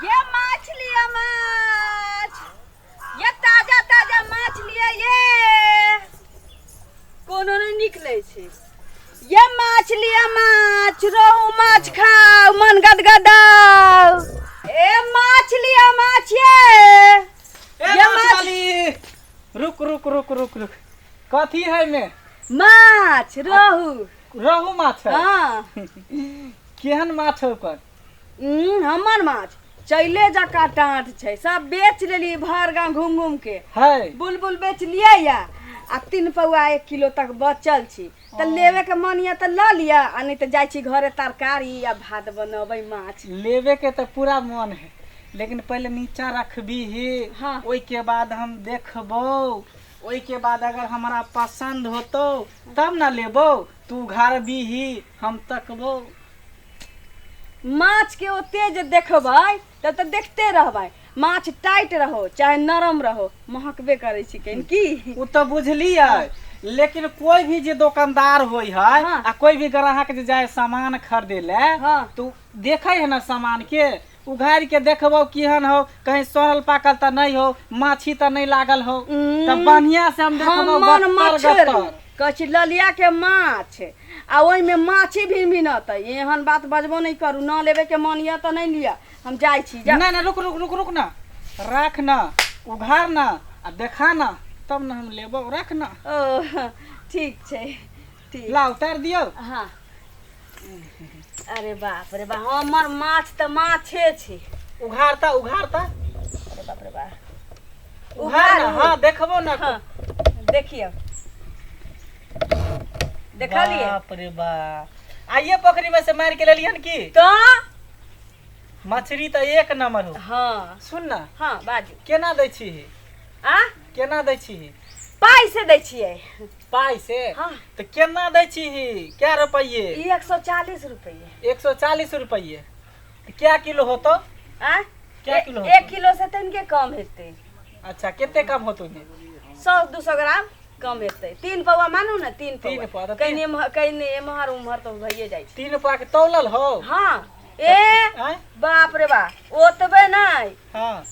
ये माछ लिया माछ, ये ताजा ताजा माछ लिया। ये कोनो नहीं निकले छे। ये माछ लिया माछ, रोहू माछ खाओ मन गदगदाओ। ए माछ लिया माछ। ये माछ वाली रुक रुक रुक रुक रुक कथी है में माछ रोहू। रोहू माछ है। हाँ केहन माछ है ओकर? हमर माछ चैले जका टाँट छै, सब बेच लेली भर गाँव घूम घूम के। है बुलबुल बेच लिया या आ 3 पौआ 1 किलो तक बचल छी त लेवे के मन या त ल लिया, आ नहीं त जाय छी घरे तरकारी या भात बनबै। माछ लेवे के तो पूरा मन है, लेकिन पहले नीचा रखबी ही। हाँ। ओई के बाद हम देखबो, ओई के बाद अगर हमारा पसंद होतो तब ना लेबो। तू घर भी ही हम तकबो। माछ के ओते जे देखबै तब त देखते रहबै। माछ टाइट रहो चाहे नरम रहो महकबे करे छी केन की। वो तो बुझलिए, लेकिन कोई भी जे दुकानदार होई है। हाँ। आ कोई भी ग्राहक जे जाए सामान खरीदे ले। हाँ। तो देखे है ना सामान के, उघार के देखबो केहन हो, कहीं सड़ल पाकल त नहीं हो, माछी त नहीं लागल हो, तब बढ़िया से हम देखबो। हमर गत्तर मछर कछि ललिया के माछ आ ओइ में माछी भी मिलत। एहन बात बजबो नहीं करू, न लेवे के मन या त नहीं लिया। हम जाय छी। जा ना ना रुक रुक रुक रुक ना, राख ना, उघार ना आ देखा ना, तब ना हम लेबो। रख ना। ओ ठीक छै ठीक। ला उतार दियो। हाँ अरे बाप रे बाप, हमर माछ त माछे छै। उघारता उघारता अरे बाप रे बाप उघार ना। हाँ देखबो ना। हाँ देखिए देखा लिए बाप रे बाप, आइए पोखरी में से मार के ले लियन की। तो मछली तो एक नंबर हो। हाँ सुन ना, हाँ बाजू। केना दै छी? आ केना दै छी? पाई से दै छियै। पाई से? हाँ। तो केना दै छी? क्या रुपये? 140 रुपये। 140 रुपये। क्या किलो हो तो? आ क्या किलो होतो? 1 किलो से तनिके कम हेतै। अच्छा कितने कम हो तुम्हें? 100-200 ग्राम कम हेतै। 3 पौआ मानू ना, 3 तीन पौआ पौआ, तो कहीं एमहर उम्हर तो भइए जाइ छै। 3 पा के तौलल हो? हाँ ए आँय? बाप रे बाप ओतबे नहीं हाँ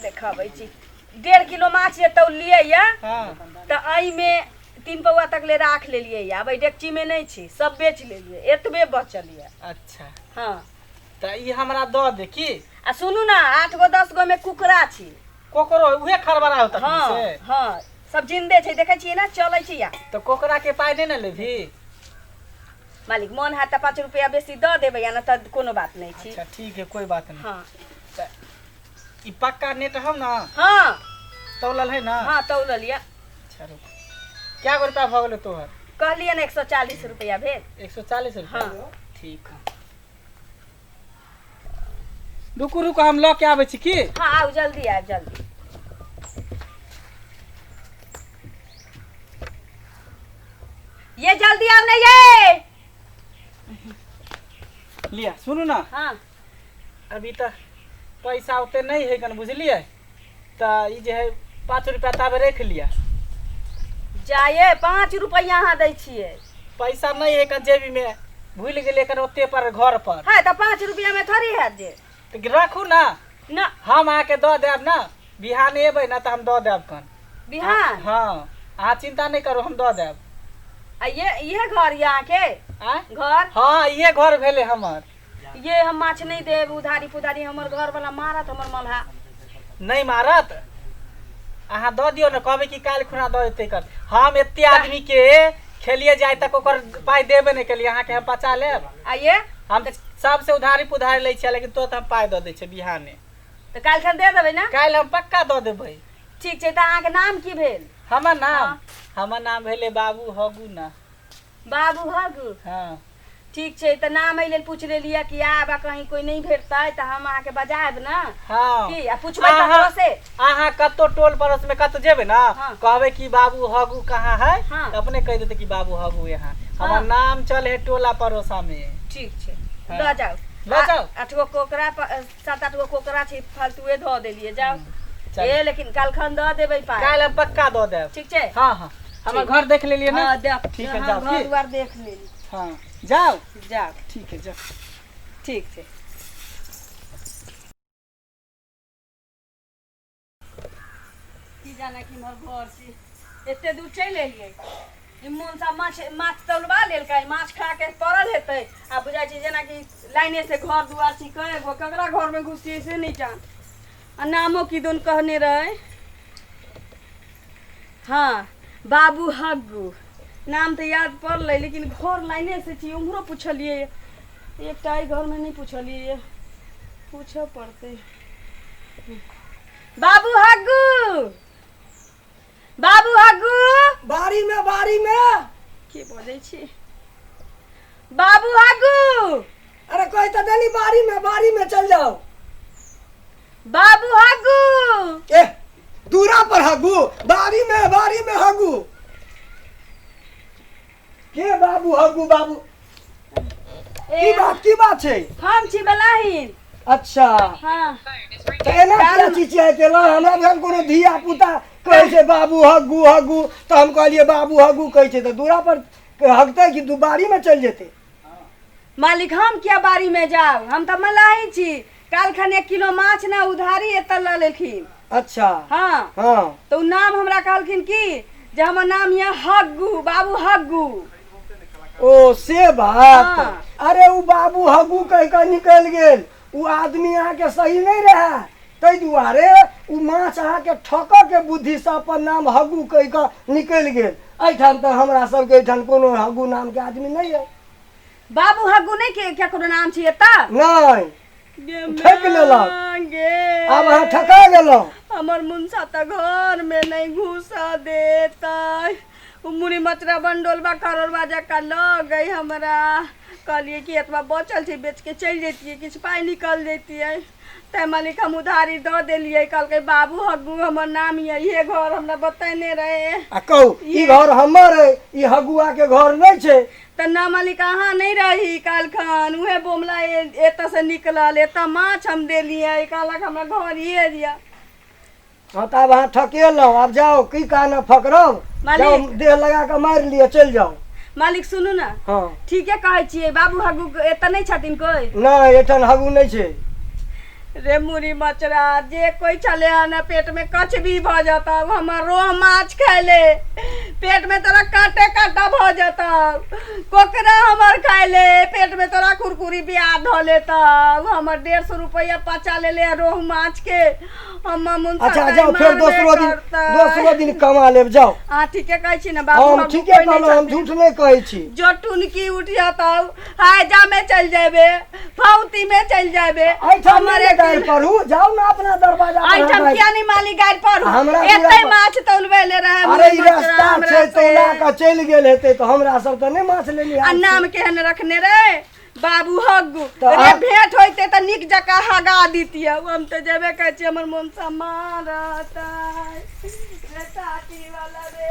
देखबै छी। 1.5 किलो माछ ये तौलिए या हाँ। त अई में 3 पौआ तक ले राख लेलिए या। अब डेकची में नहीं छी, सब बेच लेलिए, एतबे बचल या। अच्छा हाँ तो ये हमरा दो दे की। आ सुनू ना, 8 गो 10 गो में कुकरा छी। कोकरो उहे खरबरा होता हाँ से। हाँ सब जिंदे छै, देखे छियै ना, चलै छै या। तो कोकरा के पाई नहीं ना लेभी? मालिक मन है त 5 रुपया बेसी द देबै, या ना त कोनो बात नहीं छी। अच्छा ठीक है कोई बात नहीं। हाँ ई पक्का नेट हम ना हाँ तौलल है ना? हाँ तौल लिया। अच्छा रुक, क्या रुपया भ गेलो तोहर? कहलिए ना 140 रुपया भेल। 140 रुपया। हाँ। ठीक है रुकू रुकू, हम ल के आबै छी की। हाँ आओ जल्दी आओ जल्दी। ये जल्दी आओ ना ये। लिया सुनू ना, हाँ अभी तक पैसा उते नहीं है कन बुझलिए। तो ई जे है 5 रुपया ताबे रख लिया। जाए 5 रुपया यहाँ दै छियै। पैसा नहीं है कन जेबी में, भूल गेलिए कन ओते पर घर पर। है तो 5 रुपया में थोड़ी है जे। तो रखू ना, ना हम आके दो देब ना। बिहान एबै ना तो हम दो देब कन। बिहान। हाँ अहाँ चिंता नहीं करू, हम दो देब। आ ये घर यहाँ के आँ? घर हाँ ये घर भेले हमर। ये हम माछ नहीं देब उधारी पुधारी। हमर घर वाला मारत हमर मल्हा। नहीं मारत, अहाँ दो दियो ना, कहबे कि काल खुना दो देते कर। हम एते आदमी के खेलिए जाए तक ओकर पाई देबे नहीं केलिए, अहाँ के हम बचा लेब। आइए हम सबसे उधारी पुधारी लै छियै, लेकिन तो हम पाई दो दै छै बिहाने। तो काल खन दे देबै ना? काल हम पक्का दो देबै। ठीक छै। त अहाँ के नाम की भेल? हमर नाम? हाँ। हमर नाम भेले बाबू हगू ना। बाबू हगू। हाँ ठीक छै। त नाम एहि लेल पूछ लेलिए कि आब कहीं कोई नहीं भेटतै त हम अहाँ के बजाएब ना हाँ। की। आ पूछबै ककरो से। अहाँ कतो टोल पड़ोस में कतो जेबे ना, हाँ। कहबे कि बाबू हगू कहाँ है, हाँ। तो अपने कह देते कि बाबू हगू यहाँ। हाँ। हमर नाम चले है टोला पड़ोसा में। ठीक छै हाँ। ल जाओ। ल जाओ। 8 गो कोकरा 7-8 गो कोकरा छै, फालतूए धो देलिए। जाओ चल। ए लेकिन काल खन द देबै पाई। काल हम पक्का दो देब। ठीक छै। हाँ हाँ हमर घर देख लेलिए ना। हाँ देख। ठीक है हाँ, जाओ घर की। द्वार देख लेली। हाँ जाओ। जाओ ठीक है जाओ। ठीक छै। की जाने कि हमर घर छी एते दूर चलि एलियै ई मोन सा माछ तौलबा लेलकै माछ खा के पड़ल हेतै आ बुझाइ छै जेना कि लाइने से घर दुआर छी कए गो ककरा घर में घुसियै से नहीं जान आ नामो किदन कहने रहे हाँ बाबू हग्गू नाम तो याद पड़लै लेकिन घर लाइने से छी उम्हरो पूछलियै एकटा ई घर में नहीं पूछलियै पूछऽ पड़तै बाबू हग्गू बाबू हग्गू बारी में के बोलै छी बाबू हग्गू अरे कोई तो देली बारी में चल जाओ। बाबू हग्गू ए दूरा पर हगू बारी में हगू के बाबू हगू बाबू की बात है हम छी बलाहिन अच्छा हाँ तो एना क्या चीज चाहिए ला हमरा घर कोनो धिया पुता कहै छै बाबू हगू तो हम कहलिए बाबू हगू कहै छै तो दूरा पर हगते कि दू बारी में चल जेते। मालिक हम क्या बारी में जाओ हम तो मलाही छी काल खन 1 किलो माछ ना उधारी एतऽ ल लेलखिन। अच्छा हाँ हाँ तो नाम हमरा कहलखिन की जे हमर नाम ये हग्गू बाबू हग्गू। ओ से बात हाँ। अरे वो बाबू हगू कह के निकल गेल वो आदमी अहाँ के सही नहीं रहा तै दुआरे वो माछ अहाँ के ठक के बुद्धि से अपन नाम हगू कह के निकल गेल एठान तो हमरा सब के एठान कोनो हगू नाम के आदमी नहीं है। बाबू हग्गू नहीं के क्या कोनो नाम छी एतऽ नहीं ठक लेलक गे अब अहाँ ठका गेलौ हमर मुंसा त घर में नहीं घुसा देता मुरी मचरा बंडोलबा करोड़बा जका लग गई हमरा कहलिए कि एतबा बचल छै बेच के चल जैतिए किछ पाई निकल जैतिए तै मालिक हम उधारी दऽ देलिए कहलकै बाबू हग्गू हमर नाम ये ये घर हमरा बतेने रहे आ कहू ई घर हमर है ई हगुआ के घर नहीं छै त ना मालिक अहाँ नहीं रही काल खन उहे बोमला एतऽ से निकलल एतऽ माछ हम देलिए कहलक हमरा घर ये दिया। हाँ तो अब अहाँ ठकेलौ अब जाओ की कहना फकरब मालिक। जाओ देह लगा के मार लिए चल जाओ। मालिक सुनू ना हाँ ठीके कहै छियै बाबू हग्गू एतऽ नहीं छथिन कोई नहीं एठन हगू नहीं छै रे मुरी मचरा जे कोई चले आना पेट में कच भी भ जाता हमर रोह माछ खाइले पेट में तोरा काटे काटा भ जाता कोकरा हमर खाइले पेट में तोरा कुरकुरी बियाह ध लेता हमर 150 रुपया पचा ले ले रोह माछ के हम मुन अच्छा जाओ फिर दूसरो दिन कमा लेब जाओ। हां ठीके कहै छी ना बाबू हम ठीके कहलौ हम झूठ नहीं कहै छी जो टुनकी उठ जाता हाय जा में चल जाबे फौती में चल जाबे हमारे गाड़ी पर हूँ जाओ ना अपना दरवाजा पर आइटम क्या नहीं माली गाड़ी पर हमरा एते माछ तौलबे ले रहे अरे ई रास्ता छै तोला के चल गेल हेते तो हमरा सब तो नहीं माछ लेली आ नाम केहन रखने रे बाबू हग्गू तो रे भेंट होइते त निक जका हगा दीतिए हम त जेबे कहै छी हमर मन से मारता रे साथी वाला रे